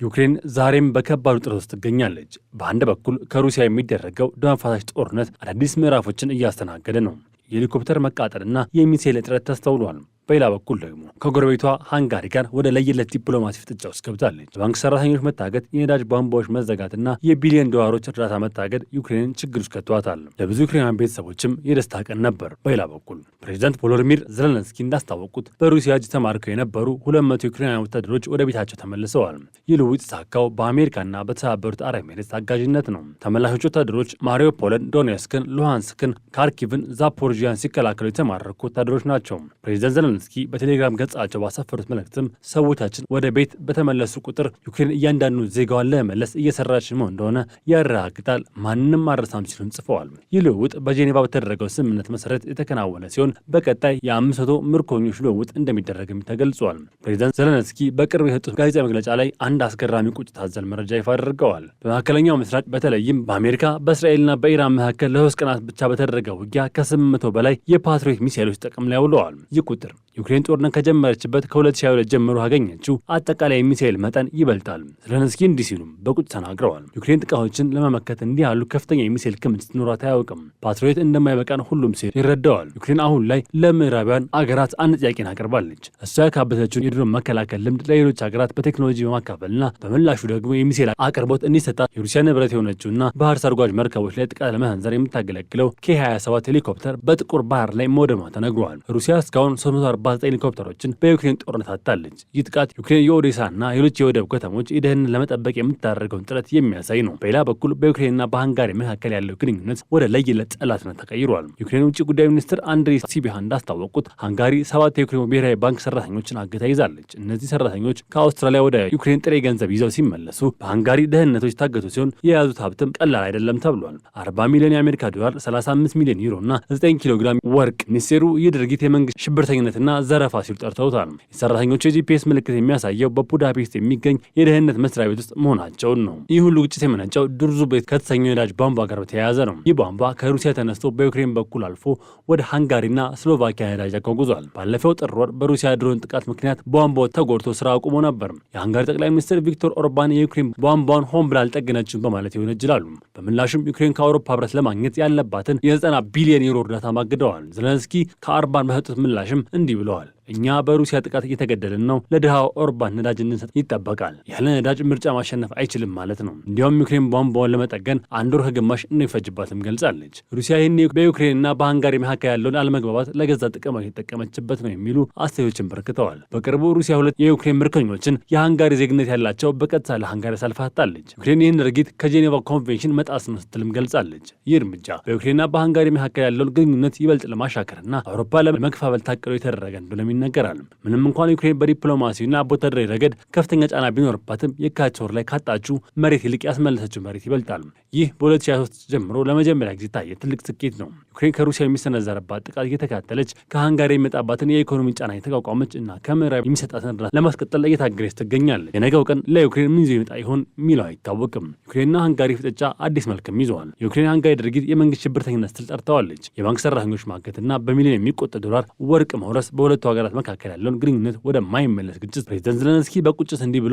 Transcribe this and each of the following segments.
ዩክሬን ዛሬም በከባድ ውጥረት ውስጥ ትገኛለች። በአንድ በኩል ከሩሲያ የሚደረገው ደም አፋሳሽ ጦርነት አዳዲስ ምዕራፎችን እያስተናገደ ነው። የሄሊኮፕተር መቃጠልና የሚሳኤል እጥረት ተስተውሏል። በሌላ በኩል ደግሞ ከጎረቤቷ ሃንጋሪ ጋር ወደ ለየለት ዲፕሎማሲ ፍጥጫ ውስጥ ገብታለች። የባንክ ሰራተኞች መታገድ፣ የነዳጅ ቧንቧዎች መዘጋትና የቢሊዮን ዶላሮች እርዳታ መታገድ ዩክሬንን ችግር ውስጥ ከተዋታል። ለብዙ ዩክሬናውያን ቤተሰቦችም የደስታ ቀን ነበር። በሌላ በኩል ፕሬዚዳንት ቮሎዲሚር ዘለንስኪ እንዳስታወቁት በሩሲያ እጅ ተማርከው የነበሩ 200 ዩክሬናውያን ወታደሮች ወደ ቤታቸው ተመልሰዋል። ይህ ልውውጥ የተሳካው በአሜሪካና በተባበሩት አረብ ኤሚሬትስ አጋዥነት ነው። ተመላሾቹ ወታደሮች ማሪዮፖልን፣ ዶኔስክን፣ ሉሃንስክን፣ ካርኪቭን፣ ዛፖሮጂያን ሲከላከሉ የተማረኩ ወታደሮች ናቸው። ፕሬዚዳንት ዘለንስኪ በቴሌግራም ገጻቸው ባሰፈሩት መልእክትም ሰዎቻችን ወደ ቤት በተመለሱ ቁጥር ዩክሬን እያንዳንዱ ዜጋዋን ለመመለስ እየሰራች መሆን እንደሆነ ያረጋግጣል፣ ማንንም አረሳም ሲሉም ጽፈዋል። ይህ ልውውጥ በጄኔቫ በተደረገው ስምምነት መሰረት የተከናወነ ሲሆን በቀጣይ የ500 ምርኮኞች ልውውጥ እንደሚደረግም ተገልጿል። ፕሬዚዳንት ዘለንስኪ በቅርብ የሰጡት ጋዜጣዊ መግለጫ ላይ አንድ አስገራሚ ቁጭት አዘል መረጃ ይፋ አድርገዋል። በመካከለኛው ምስራቅ በተለይም በአሜሪካ በእስራኤልና በኢራን መካከል ለ3 ቀናት ብቻ በተደረገ ውጊያ ከ800 በላይ የፓትሪዮት ሚሳኤሎች ጥቅም ላይ ውለዋል። ይህ ቁጥር ዩክሬን ጦርነት ከጀመረችበት ከ2022 ጀምሮ ያገኘችው አጠቃላይ ሚሳኤል መጠን ይበልጣል። ዘለንስኪ እንዲህ ሲሉም በቁጭት ተናግረዋል። ዩክሬን ጥቃቶችን ለመመከት እንዲህ ያሉ ከፍተኛ የሚሳኤል ክምችት ኖሯት አያውቅም። ፓትሪዮት እንደማይበቃን ሁሉም ሲል ይረዳዋል። ዩክሬን አሁን ላይ ለምዕራባውያን አገራት አንድ ጥያቄን አቅርባለች። እሷ ያካበተችውን የድሮን መከላከል ልምድ ለሌሎች ሀገራት በቴክኖሎጂ በማካፈልና በምላሹ ደግሞ የሚሳኤል አቅርቦት እንዲሰጣት የሩሲያ ንብረት የሆነችውና ባህር ሰርጓጅ መርከቦች ላይ ጥቃት ለመሰንዘር የምታገለግለው ኬ27 ሄሊኮፕተር በጥቁር ባህር ላይ መውደሟ ተነግሯል። ሩሲያ እስካሁን 349 ሄሊኮፕተሮችን በዩክሬን ጦርነት አጣለች። ይህ ጥቃት ዩክሬን የኦዴሳና ሌሎች የወደብ ከተሞች የደህንነትን ለመጠበቅ የምታደርገውን ጥረት የሚያሳይ ነው። በሌላ በኩል በዩክሬንና በሃንጋሪ መካከል ያለው ግንኙነት ወደ ለየለት ጠላትነት ተቀይሯል። ዩክሬን ውጭ ጉዳይ ሚኒስትር አንድሪ ሲቢሃ እንዳስታወቁት ሃንጋሪ 7 የዩክሬን ብሔራዊ ባንክ ሰራተኞችን አግታ ይዛለች። እነዚህ ሰራተኞች ከአውስትራሊያ ወደ ዩክሬን ጥሬ ገንዘብ ይዘው ሲመለሱ በሃንጋሪ ደህንነቶች ታገቱ ሲሆን የያዙት ሀብትም ቀላል አይደለም ተብሏል። 40 ሚሊዮን የአሜሪካ ዶላር፣ 35 ሚሊዮን ዩሮ እና 9 ኪሎ ግራም ወርቅ። ሚኒስቴሩ ይህ ድርጊት የመንግስት ሽብርተኝነትና ዘረፋ ሲሉ ጠርተውታል። የሰራተኞቹ የጂፒኤስ ምልክት የሚያሳየው በቡዳፔስት የሚገኝ የደህንነት መስሪያ ቤት ውስጥ መሆናቸውን ነው። ይህ ሁሉ ግጭት የመነጨው ድርዙ ቤት ከተሰኘው የነዳጅ ቧንቧ ጋር በተያያዘ ነው። ይህ ቧንቧ ከሩሲያ ተነስቶ በዩክሬን በኩል አልፎ ወደ ሃንጋሪና ስሎቫኪያ ነዳጅ አጓጉዟል። ባለፈው ጥር ወር በሩሲያ ድሮን ጥቃት ምክንያት ቧንቧው ተጎድቶ ስራ አቁሞ ነበር። የሃንጋሪ ጠቅላይ ሚኒስትር ቪክቶር ኦርባን የዩክሬን ቧንቧን ሆን ብላ አልጠገነችም በማለት ይወነጅላሉ። በምላሹም ዩክሬን ከአውሮፓ ህብረት ለማግኘት ያለባትን የ90 ቢሊዮን ዩሮ እርዳታ ማግደዋል። ዘለንስኪ ከኦርባን በሰጡት ምላሽም እንዲህ ብለዋል። እኛ በሩሲያ ጥቃት እየተገደልን ነው። ለድሃው ኦርባን ነዳጅ እንድንሰጥ ይጠበቃል። ያለ ነዳጅ ምርጫ ማሸነፍ አይችልም ማለት ነው። እንዲያውም ዩክሬን ቧንቧውን ለመጠገን 1 ወር ከግማሽ እንደሚፈጅባትም ገልጻለች። ሩሲያ ይህን በዩክሬንና በሃንጋሪ መካከል ያለውን አለመግባባት ለገዛ ጥቅም የተጠቀመችበት ነው የሚሉ አስተያየቶችን በርክተዋል። በቅርቡ ሩሲያ 2 የዩክሬን ምርኮኞችን የሃንጋሪ ዜግነት ያላቸው በቀጥታ ለሃንጋሪ አሳልፋ ሰጥታለች። ዩክሬን ይህን ድርጊት ከጄኔቫ ኮንቬንሽን መጣስ ነው ስትልም ገልጻለች። ይህ እርምጃ በዩክሬንና በሃንጋሪ መካከል ያለውን ግንኙነት ይበልጥ ለማሻከርና አውሮፓ ለመከፋፈል ታቅዶ የተደረገ እንደሆነ ይነገራል። ምንም እንኳን ዩክሬን በዲፕሎማሲና በወታደራዊ ረገድ ከፍተኛ ጫና ቢኖርባትም የካቲት ወር ላይ ካጣችው መሬት ይልቅ ያስመለሰችው መሬት ይበልጣል። ይህ በ2023 ጀምሮ ለመጀመሪያ ጊዜ ታየ ትልቅ ስኬት ነው። ዩክሬን ከሩሲያ የሚሰነዘረባት ጥቃት እየተከታተለች ከሃንጋሪ የሚመጣባትን የኢኮኖሚ ጫና የተቋቋመች እና ከምዕራብ የሚሰጣትን እርዳታ ለማስቀጠል እየታገለች ትገኛለች። የነገው ቀን ለዩክሬን ምን ይዞ ይመጣ ይሆን የሚለው አይታወቅም። ዩክሬንና ሃንጋሪ ፍጥጫ አዲስ መልክም ይዘዋል። የዩክሬን ሃንጋሪ ድርጊት የመንግስት ሽብርተኝነት ስትል ጠርተዋለች። የባንክ ሰራተኞች ማገትና በሚሊዮን የሚቆጠር ዶላር ወርቅ መውረስ በሁለቱ ሀገራት መካከል ያለውን ግንኙነት ወደማይመለስ ግጭት ፕሬዚዳንት ዘለንስኪ በቁጭት እንዲህም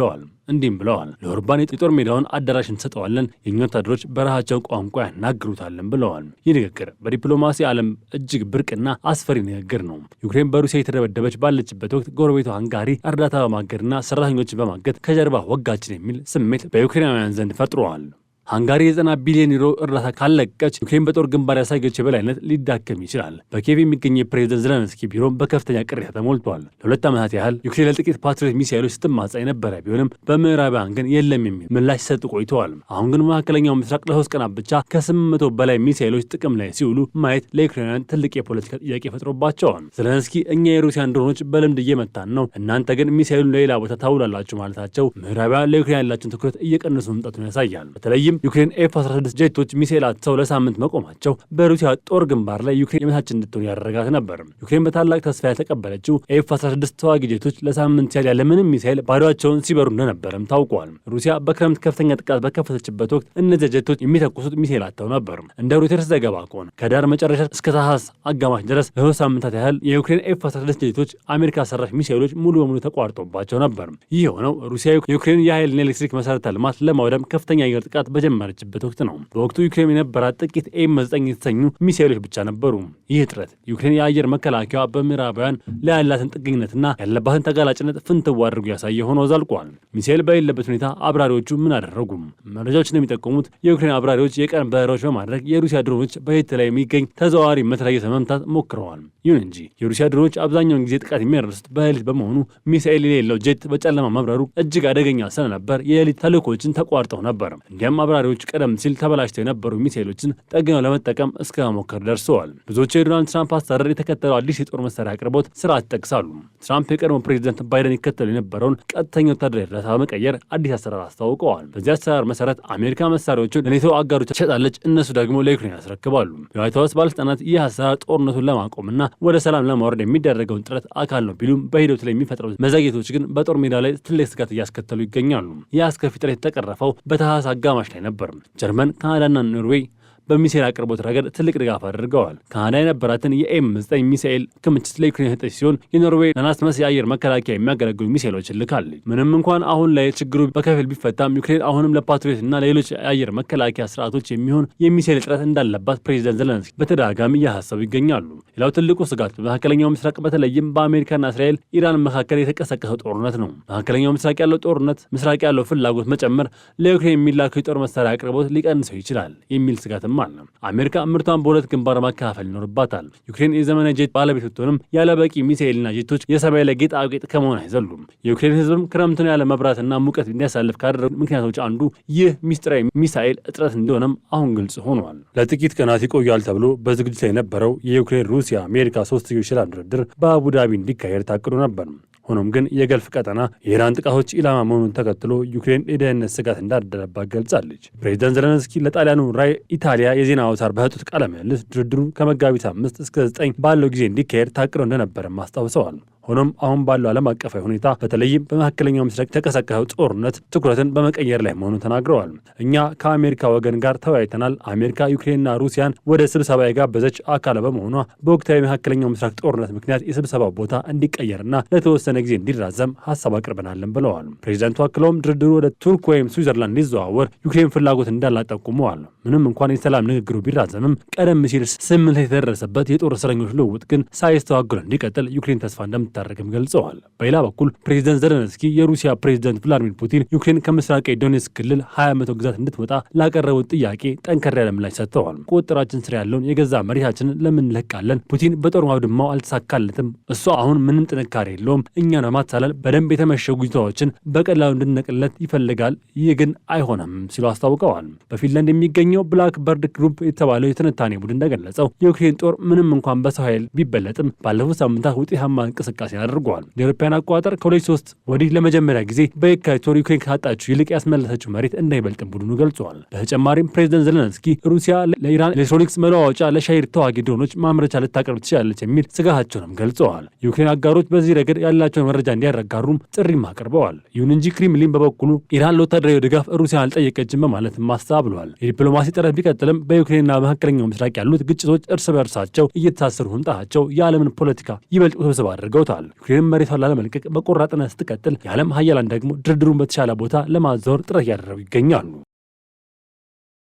ብለዋል። ለኦርባን የጦር ሜዳውን አዳራሽ እንሰጠዋለን፣ የኛ ወታደሮች በረሃቸው ቋንቋ ያናግሩታለን ብለዋል። ይህ ንግግር በዲፕሎማሲ ዓለም እጅግ ብርቅና አስፈሪ ንግግር ነው። ዩክሬን በሩሲያ የተደበደበች ባለችበት ወቅት ጎረቤቷ ሃንጋሪ እርዳታ በማገድና ሰራተኞችን በማገድ ከጀርባ ወጋችን የሚል ስሜት በዩክሬናውያን ዘንድ ፈጥሯል። ሃንጋሪ የ90 ቢሊዮን ዩሮ እርዳታ ካለቀች ዩክሬን በጦር ግንባር ያሳየችው የበላይነት ሊዳከም ይችላል። በኪየቭ የሚገኝ የፕሬዝዳንት ዘለንስኪ ቢሮም በከፍተኛ ቅሬታ ተሞልቷል። ለ2 ዓመታት ያህል ዩክሬን ለጥቂት ፓትሪዮት ሚሳኤሎች ስትማጻ የነበረ ቢሆንም በምዕራባውያን ግን የለም የሚል ምላሽ ሲሰጡ ቆይተዋል። አሁን ግን መካከለኛው ምስራቅ ለ3 ቀናት ብቻ ከ800 በላይ ሚሳኤሎች ጥቅም ላይ ሲውሉ ማየት ለዩክሬናውያን ትልቅ የፖለቲካ ጥያቄ ፈጥሮባቸዋል። ዘለንስኪ እኛ የሩሲያን ድሮኖች በልምድ እየመታን ነው፣ እናንተ ግን ሚሳኤሉን ለሌላ ቦታ ታውላላችሁ ማለታቸው ምዕራባውያን ለዩክሬን ያላቸውን ትኩረት እየቀነሱ መምጣቱን ያሳያል። በተለይም በተለይም ዩክሬን ኤፍ-16 ጄቶች ሚሳኤላቸው ለሳምንት መቆማቸው በሩሲያ ጦር ግንባር ላይ ዩክሬን የበታች እንድትሆን ያደረጋት ነበር። ዩክሬን በታላቅ ተስፋ ያልተቀበለችው ኤፍ-16 ተዋጊ ጄቶች ለሳምንት ያህል ያለምንም ሚሳኤል ባዶአቸውን ሲበሩ እንደነበረም ታውቋል። ሩሲያ በክረምት ከፍተኛ ጥቃት በከፈተችበት ወቅት እነዚህ ጄቶች የሚተኩሱት ሚሳኤል አጥተው ነበር። እንደ ሮይተርስ ዘገባ ከሆነ ከዳር መጨረሻ እስከ ታህሳስ አጋማሽ ድረስ ለ2 ሳምንታት ያህል የዩክሬን ኤፍ-16 ጄቶች አሜሪካ ሰራሽ ሚሳኤሎች ሙሉ በሙሉ ተቋርጦባቸው ነበር። ይህ የሆነው ሩሲያ የዩክሬን የኃይልና ኤሌክትሪክ መሰረተ ልማት ለማውደም ከፍተኛ የአየር ጥቃት በጀመረችበት ወቅት ነው። በወቅቱ ዩክሬን የነበራት ጥቂት ኤም9 የተሰኙ ሚሳኤሎች ብቻ ነበሩ። ይህ እጥረት ዩክሬን የአየር መከላከያ በምዕራባውያን ላይ ያላትን ጥገኝነትና ያለባትን ተጋላጭነት ፍንትው አድርጎ ያሳየ ሆኖ ዘልቋል። ሚሳኤል በሌለበት ሁኔታ አብራሪዎቹ ምን አደረጉም? መረጃዎች እንደሚጠቁሙት የዩክሬን አብራሪዎች የቀን በረራዎች በማድረግ የሩሲያ ድሮኖች በየት ላይ የሚገኝ ተዘዋዋሪ መትረየስ መምታት ሞክረዋል። ይሁን እንጂ የሩሲያ ድሮኖች አብዛኛውን ጊዜ ጥቃት የሚያደርሱት በሌሊት በመሆኑ ሚሳኤል የሌለው ጄት በጨለማ መብረሩ እጅግ አደገኛ ስለነበር የሌሊት ተልእኮችን ተቋርጠው ነበር። እንዲያም አብራሪዎቹ ቀደም ሲል ተበላሽተው የነበሩ ሚሳኤሎችን ጠግነው ለመጠቀም እስከ መሞከር ደርሰዋል። ብዙዎች የዶናልድ ትራምፕ አስተዳደር የተከተለው አዲስ የጦር መሳሪያ አቅርቦት ስርዓት ይጠቅሳሉ። ትራምፕ የቀድሞ ፕሬዚደንት ባይደን ይከተሉ የነበረውን ቀጥተኛ ወታደራዊ እርዳታ በመቀየር አዲስ አሰራር አስታውቀዋል። በዚህ አሰራር መሰረት አሜሪካ መሳሪያዎቹን ለኔቶ አጋሮች ትሸጣለች፣ እነሱ ደግሞ ለዩክሬን ያስረክባሉ። የዋይት ሀውስ ባለስልጣናት ይህ አሰራር ጦርነቱን ለማቆምና ወደ ሰላም ለማውረድ የሚደረገውን ጥረት አካል ነው ቢሉም በሂደቱ ላይ የሚፈጥረው መዘግየቶች ግን በጦር ሜዳ ላይ ትልቅ ስጋት እያስከተሉ ይገኛሉ። ይህ አስከፊ ጥረት የተቀረፈው በታህሳስ አጋማሽ ላይ ነበር። ጀርመን፣ ካናዳና ኖርዌይ በሚሳኤል አቅርቦት ረገድ ትልቅ ድጋፍ አድርገዋል። ካናዳ የነበራትን የኤም9 ሚሳኤል ክምችት ለዩክሬን የሰጠች ሲሆን የኖርዌይ ለናስመስ የአየር መከላከያ የሚያገለግሉ ሚሳኤሎችን ልካለች። ምንም እንኳን አሁን ላይ ችግሩ በከፊል ቢፈታም ዩክሬን አሁንም ለፓትሪዮት እና ለሌሎች የአየር መከላከያ ስርዓቶች የሚሆን የሚሳኤል እጥረት እንዳለባት ፕሬዚደንት ዘለንስኪ በተደጋጋሚ እያሳሰቡ ይገኛሉ። ሌላው ትልቁ ስጋት በመካከለኛው ምስራቅ በተለይም በአሜሪካና እስራኤል ኢራን መካከል የተቀሰቀሰው ጦርነት ነው። መካከለኛው ምስራቅ ያለው ጦርነት ምስራቅ ያለው ፍላጎት መጨመር ለዩክሬን የሚላከው የጦር መሳሪያ አቅርቦት ሊቀንሰው ይችላል የሚል ስጋትም አለ። አሜሪካ ምርቷን በሁለት ግንባር ማከፋፈል ይኖርባታል። ዩክሬን የዘመናዊ ጄት ባለቤት ብትሆንም ያለ በቂ ሚሳኤልና ጄቶች የሰማይ ላይ ጌጣጌጥ ከመሆን አይዘሉም። የዩክሬን ሕዝብም ክረምቱን ያለ መብራትና ሙቀት እንዲያሳልፍ ካደረጉ ምክንያቶች አንዱ ይህ ሚስጥራዊ ሚሳኤል እጥረት እንደሆነም አሁን ግልጽ ሆኗል። ለጥቂት ቀናት ይቆያል ተብሎ በዝግጅት ላይ የነበረው የዩክሬን ሩሲያ አሜሪካ ሶስትዮሽ ሰላም ድርድር በአቡዳቢ እንዲካሄድ ታቅዶ ነበር። ሆኖም ግን የገልፍ ቀጠና የኢራን ጥቃቶች ኢላማ መሆኑን ተከትሎ ዩክሬን የደህንነት ስጋት እንዳደረባት ገልጻለች። ፕሬዚዳንት ዘለንስኪ ለጣሊያኑ ራይ ኢታሊያ የዜና አውታር በሰጡት ቃለ ምልልስ ድርድሩ ከመጋቢት 5 እስከ 9 ባለው ጊዜ እንዲካሄድ ታቅዶ እንደነበረም አስታውሰዋል። ሆኖም አሁን ባለው ዓለም አቀፋዊ ሁኔታ በተለይም በመካከለኛው ምስራቅ የተቀሰቀሰው ጦርነት ትኩረትን በመቀየር ላይ መሆኑን ተናግረዋል። እኛ ከአሜሪካ ወገን ጋር ተወያይተናል። አሜሪካ ዩክሬንና ሩሲያን ወደ ስብሰባ የጋበዘች አካል በመሆኗ በወቅታዊ መካከለኛው ምስራቅ ጦርነት ምክንያት የስብሰባው ቦታ እንዲቀየርና ለተወሰነ ጊዜ እንዲራዘም ሀሳብ አቅርበናልን ብለዋል። ፕሬዚዳንቱ አክለውም ድርድሩ ወደ ቱርክ ወይም ስዊዘርላንድ እንዲዘዋወር ዩክሬን ፍላጎት እንዳላት ጠቁመዋል። ምንም እንኳን የሰላም ንግግሩ ቢራዘምም ቀደም ሲል ስምምነት የተደረሰበት የጦር እስረኞች ልውውጥ ግን ሳይስተዋገል እንዲቀጥል ዩክሬን ተስፋ እንደምታደርግም ገልጸዋል። በሌላ በኩል ፕሬዚዳንት ዘለንስኪ የሩሲያ ፕሬዚዳንት ቭላዲሚር ፑቲን ዩክሬን ከምስራቃዊ ዶኔትስክ ክልል 20% ግዛት እንድትወጣ ላቀረቡት ጥያቄ ጠንከር ያለ ምላሽ ሰጥተዋል። ቁጥጥራችን ስር ያለውን የገዛ መሬታችንን ለምን እንለቃለን? ፑቲን በጦር አውድማው አልተሳካለትም። እሱ አሁን ምንም ጥንካሬ የለውም። እኛን በማታለል በደንብ የተመሸጉ ይዞታዎችን በቀላሉ እንድንነቅለት ይፈልጋል። ይህ ግን አይሆንም ሲሉ አስታውቀዋል። በፊንላንድ የሚገኘው ብላክ በርድ ግሩፕ የተባለው የትንታኔ ቡድን እንደገለጸው የዩክሬን ጦር ምንም እንኳን በሰው ኃይል ቢበለጥም ባለፉት ሳምንታት ውጤታማ እንቅስቃሴ አድርገዋል። የአውሮፓውያን አቆጣጠር ከ2003 ወዲህ ለመጀመሪያ ጊዜ በየካቲት ወር ዩክሬን ካጣችው ይልቅ ያስመለሰችው መሬት እንዳይበልጥም ቡድኑ ገልጿል። በተጨማሪም ፕሬዚዳንት ዘለንስኪ ሩሲያ ለኢራን ኤሌክትሮኒክስ መለዋወጫ ለሻሂድ ተዋጊ ድሮኖች ማምረቻ ልታቀርብ ትችላለች የሚል ስጋታቸውንም ገልጸዋል። የዩክሬን አጋሮች በዚህ ረገድ ያላቸውን መረጃ እንዲያረጋሩም ጥሪም አቅርበዋል። ይሁን እንጂ ክሬምሊን በበኩሉ ኢራን ለወታደራዊ ድጋፍ ሩሲያን አልጠየቀችም በማለት ማስተባብሏል። የዲፕሎማሲ ጥረት ቢቀጥልም በዩክሬንና በመካከለኛው ምስራቅ ያሉት ግጭቶች እርስ በእርሳቸው እየተሳሰሩ መምጣታቸው የዓለምን ፖለቲካ ይበልጥ ውስብስብ አድርገውታል። ዩክሬን መሬቷን ላለመልቀቅ በቆራጥነት ስትቀጥል፣ የዓለም ሀያላን ደግሞ ድርድሩን በተሻለ ቦታ ለማዛወር ጥረት እያደረጉ ይገኛሉ።